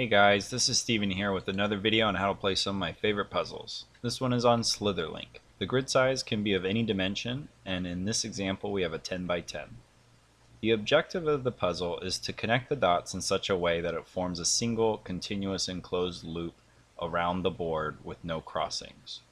Hey guys, this is Steven here with another video on how to play some of my favorite puzzles. This one is on Slitherlink. The grid size can be of any dimension, and in this example we have a 10 by 10. The objective of the puzzle is to connect the dots in such a way that it forms a single continuous enclosed loop around the board with no crossings.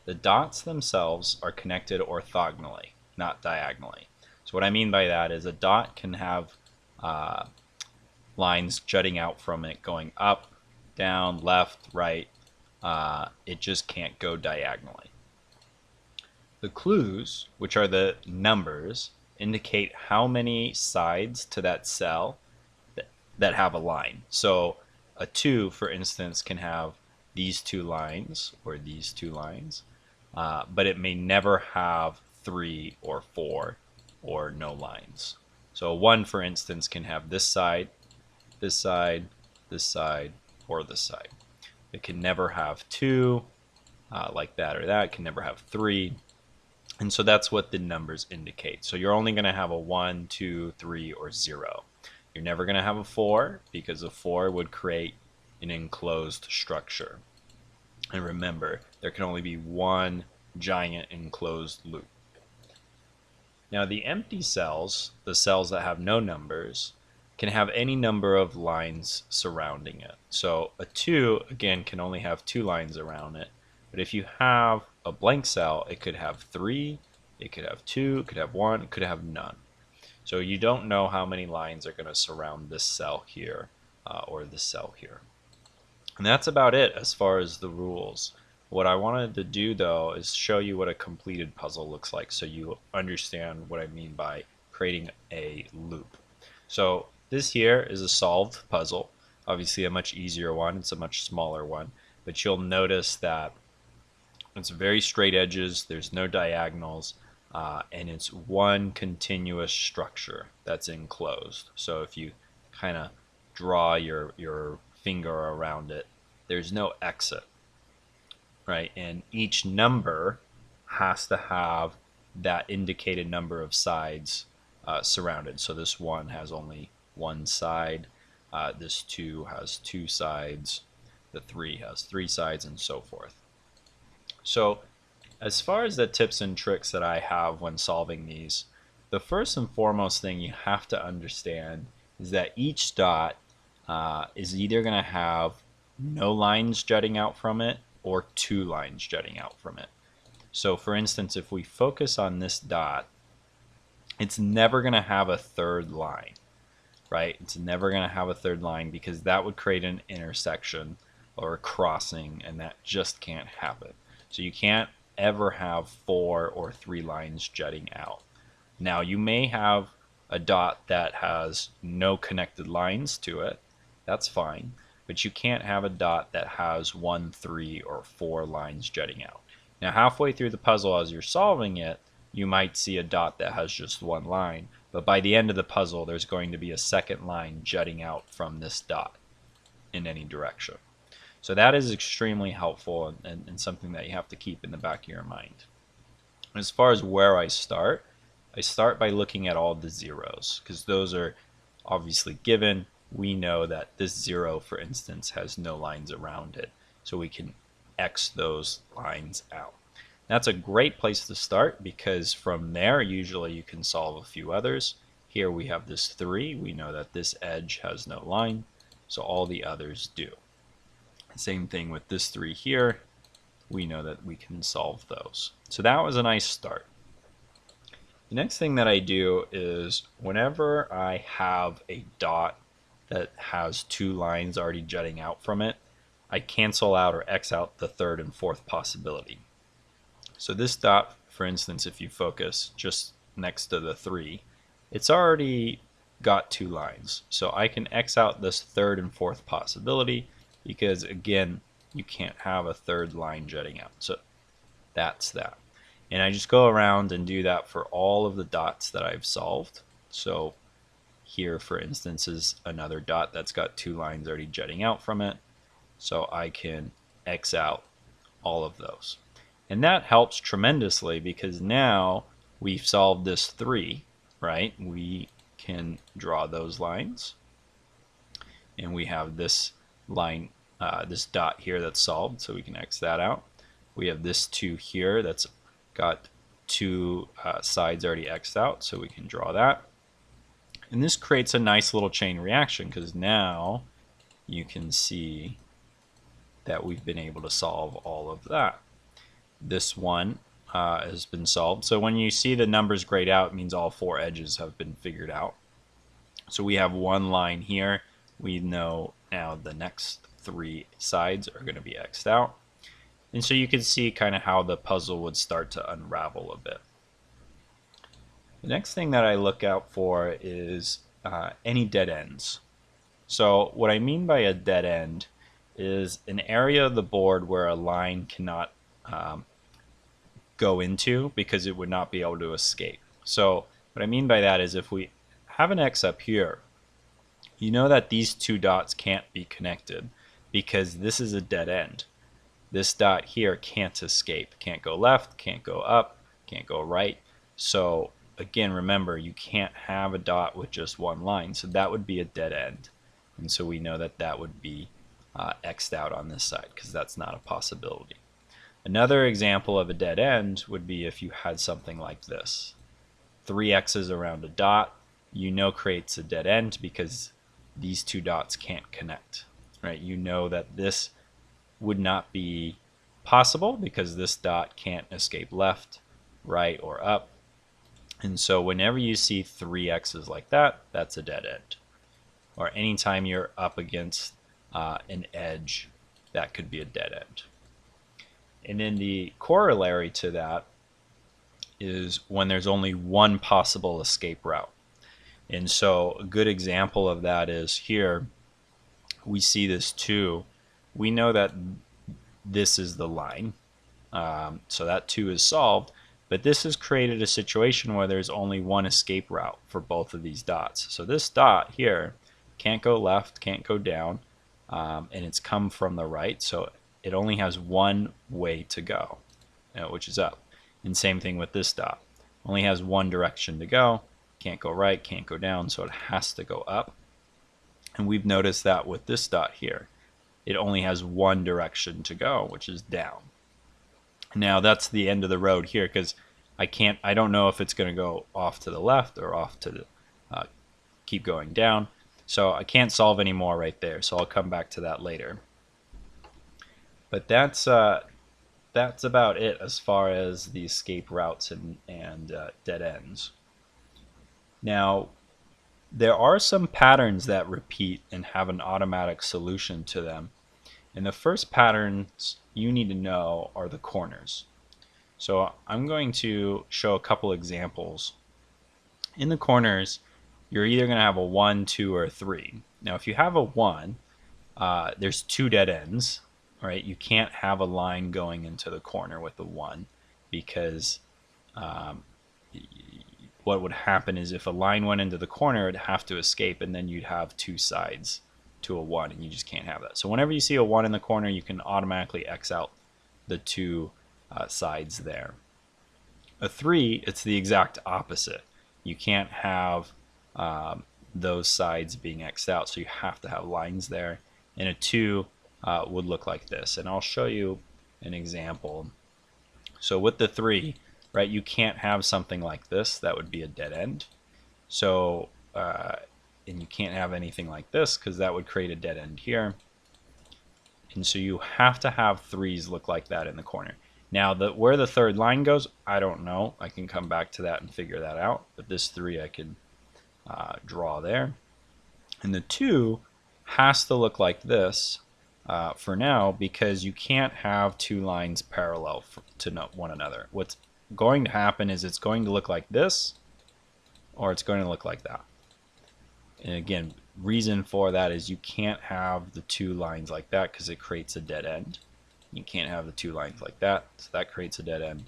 The dots themselves are connected orthogonally, not diagonally. So what I mean by that is a dot can have lines jutting out from it going up, down, left, right. It just can't go diagonally. The clues, which are the numbers, indicate how many sides to that cell that have a line. So a 2, for instance, can have these two lines or these two lines, but it may never have 3 or 4 or no lines. So a 1, for instance, can have this side, this side, this side, or this side. It can never have 2 like that or that. It can never have 3. And so that's what the numbers indicate. So you're only going to have a 1, 2, 3, or 0. You're never going to have a 4 because a 4 would create an enclosed structure. And remember, there can only be one giant enclosed loop. Now the empty cells, the cells that have no numbers, can have any number of lines surrounding it. So a 2, again, can only have 2 lines around it. But if you have a blank cell, it could have 3, it could have 2, it could have 1, it could have none. So you don't know how many lines are going to surround this cell here or this cell here. And that's about it as far as the rules. What I wanted to do though is show you what a completed puzzle looks like so you understand what I mean by creating a loop. So this here is a solved puzzle, obviously a much easier one, it's a much smaller one, but you'll notice that it's very straight edges, there's no diagonals, and it's one continuous structure that's enclosed. So if you kind of draw your finger around it, there's no exit, right? And each number has to have that indicated number of sides surrounded. So this 1 has only 1 side, this 2 has 2 sides, the 3 has 3 sides, and so forth. So as far as the tips and tricks that I have when solving these, the first and foremost thing you have to understand is that each dot is either going to have no lines jutting out from it or 2 lines jutting out from it. So for instance, if we focus on this dot, it's never going to have a third line, right? It's never going to have a third line because that would create an intersection or a crossing, and that just can't happen. So you can't ever have 4 or 3 lines jutting out. Now you may have a dot that has no connected lines to it. That's fine. But you can't have a dot that has 1, 3, or 4 lines jutting out. Now halfway through the puzzle as you're solving it, you might see a dot that has just 1 line, but by the end of the puzzle there's going to be a second line jutting out from this dot in any direction. So that is extremely helpful and something that you have to keep in the back of your mind. As far as where I start by looking at all the zeros, because those are obviously given. We know that this 0, for instance, has no lines around it, so we can X those lines out. That's a great place to start because from there usually you can solve a few others. Here we have this 3. We know that this edge has no line, so all the others do. Same thing with this 3 here. We know that we can solve those. So that was a nice start. The next thing that I do is whenever I have a dot that has 2 lines already jutting out from it, I cancel out or X out the third and fourth possibility. So this dot, for instance, if you focus just next to the 3, it's already got 2 lines. So I can X out this third and fourth possibility because, again, you can't have a third line jutting out. So that's that. And I just go around and do that for all of the dots that I've solved. So here, for instance, is another dot that's got 2 lines already jutting out from it. So I can X out all of those. And that helps tremendously because now we've solved this 3, right? We can draw those lines. And we have this line, this dot here that's solved, so we can X that out. We have this 2 here that's got 2 sides already X'd out, so we can draw that. And this creates a nice little chain reaction because now you can see that we've been able to solve all of that. This one has been solved. So when you see the numbers grayed out, it means all 4 edges have been figured out. So we have one line here. We know now the next 3 sides are going to be X'd out. And so you can see kind of how the puzzle would start to unravel a bit. The next thing that I look out for is any dead ends. So what I mean by a dead end is an area of the board where a line cannot go into because it would not be able to escape. So what I mean by that is if we have an X up here, you know that these 2 dots can't be connected because this is a dead end. This dot here can't escape, can't go left, can't go up, can't go right. So again, remember, you can't have a dot with just one line, so that would be a dead end. And so we know that that would be X'd out on this side because that's not a possibility. Another example of a dead end would be if you had something like this. 3 X's around a dot, you know creates a dead end because these 2 dots can't connect. Right? You know that this would not be possible because this dot can't escape left, right, or up. And so whenever you see 3 X's like that, that's a dead end. Or anytime you're up against an edge, that could be a dead end. And then the corollary to that is when there's only one possible escape route. And so a good example of that is here, we see this 2. We know that this is the line. So that 2 is solved. But this has created a situation where there's only one escape route for both of these dots. So this dot here can't go left, can't go down, and it's come from the right. So it only has one way to go, which is up. And same thing with this dot. Only has one direction to go. Can't go right, can't go down, so it has to go up. And we've noticed that with this dot here. It only has one direction to go, which is down. Now that's the end of the road here because I don't know if it's going to go off to the left or off to the keep going down. So I can't solve any more right there. So I'll come back to that later. But that's about it as far as the escape routes and dead ends. Now there are some patterns that repeat and have an automatic solution to them. And the first patterns you need to know are the corners. So I'm going to show a couple examples. In the corners, you're either going to have a 1, 2, or 3. Now if you have a 1, there's 2 dead ends. Right? You can't have a line going into the corner with a 1 because what would happen is if a line went into the corner, it'd have to escape, and then you'd have 2 sides to a 1, and you just can't have that. So whenever you see a 1 in the corner, you can automatically X out the 2 sides there. A 3, it's the exact opposite. You can't have those sides being X'd out, so you have to have lines there. And a 2 would look like this, and I'll show you an example. So with the 3, right, you can't have something like this. That would be a dead end. So and you can't have anything like this because that would create a dead end here. And so you have to have 3s look like that in the corner. Now where the third line goes, I don't know. I can come back to that and figure that out. But this 3 I can draw there. And the 2 has to look like this for now because you can't have 2 lines parallel to one another. What's going to happen is it's going to look like this or it's going to look like that. And again, reason for that is you can't have the 2 lines like that because it creates a dead end. You can't have the 2 lines like that, so that creates a dead end.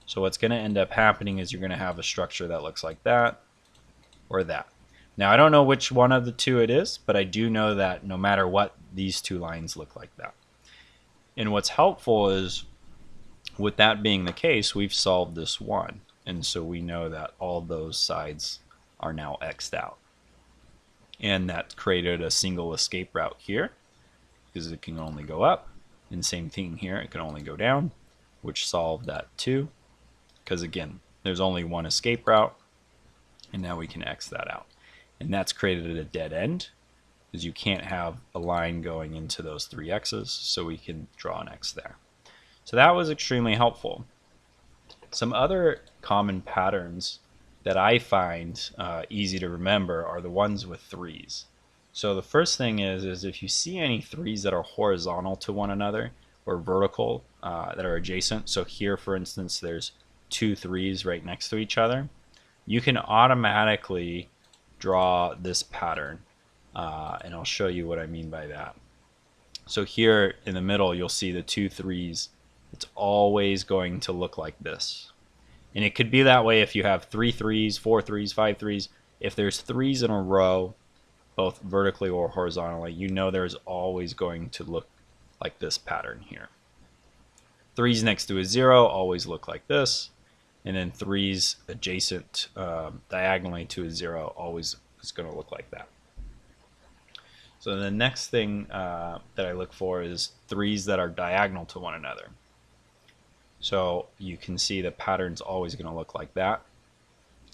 So what's going to end up happening is you're going to have a structure that looks like that or that. Now I don't know which one of the 2 it is, but I do know that no matter what, these 2 lines look like that. And what's helpful is with that being the case, we've solved this 1. And so we know that all those sides are now X'd out. And that created a single escape route here. because it can only go up. And same thing here, it can only go down, which solved that too, because again, there's only one escape route, and now we can X that out. And that's created a dead end, because you can't have a line going into those three X's, so we can draw an X there. So that was extremely helpful. Some other common patterns that I find easy to remember are the ones with threes. So the first thing is if you see any threes that are horizontal to one another or vertical that are adjacent, so here for instance there's two threes right next to each other, you can automatically draw this pattern, and I'll show you what I mean by that. So here in the middle you'll see the two threes. It's always going to look like this. And it could be that way if you have 3 threes, 4 threes, 5 threes. If there's threes in a row, both vertically or horizontally, you know there's always going to look like this pattern here. Threes next to a 0 always look like this, and then threes adjacent diagonally to a 0 always is going to look like that. So the next thing that I look for is threes that are diagonal to one another. So you can see the pattern's always going to look like that.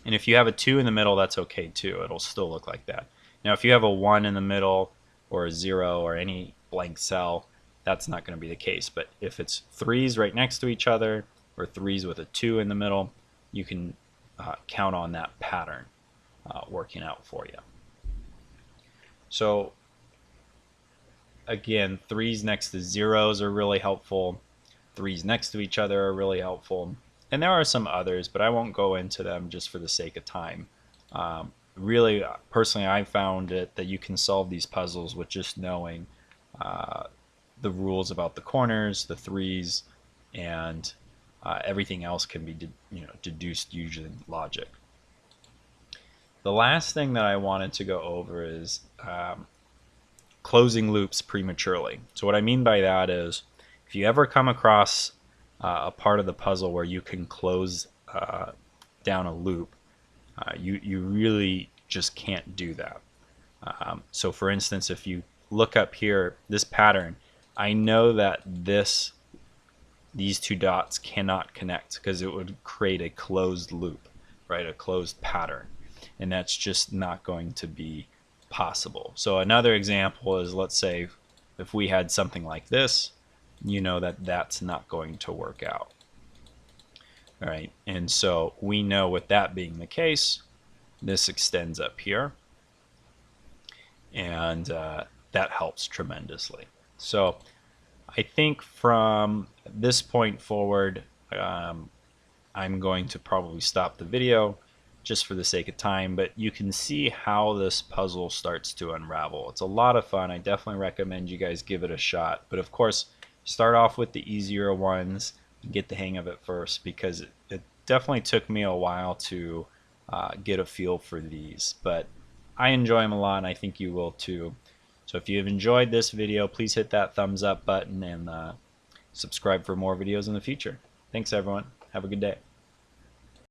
And if you have a 2 in the middle, that's okay too. It'll still look like that. Now if you have a 1 in the middle or a 0 or any blank cell, that's not going to be the case. But if it's threes right next to each other or threes with a 2 in the middle, you can count on that pattern working out for you. So again, threes next to zeros are really helpful. Threes next to each other are really helpful. And there are some others, but I won't go into them just for the sake of time. Really, personally, I found it that you can solve these puzzles with just knowing the rules about the corners, the threes, and everything else can be deduced using logic. The last thing that I wanted to go over is closing loops prematurely. So what I mean by that is, if you ever come across a part of the puzzle where you can close down a loop, you really just can't do that. So for instance, if you look up here, this pattern, I know that these two dots cannot connect because it would create a closed loop, right? A closed pattern. And that's just not going to be possible. So another example is, let's say if we had something like this, you know that that's not going to work out. All right, and so we know with that being the case, this extends up here, and that helps tremendously. So I think from this point forward, I'm going to probably stop the video just for the sake of time, but you can see how this puzzle starts to unravel. It's a lot of fun. I definitely recommend you guys give it a shot, but of course start off with the easier ones and get the hang of it first, because it definitely took me a while to get a feel for these, but I enjoy them a lot and I think you will too. So if you have enjoyed this video, please hit that thumbs up button and subscribe for more videos in the future. Thanks everyone. Have a good day.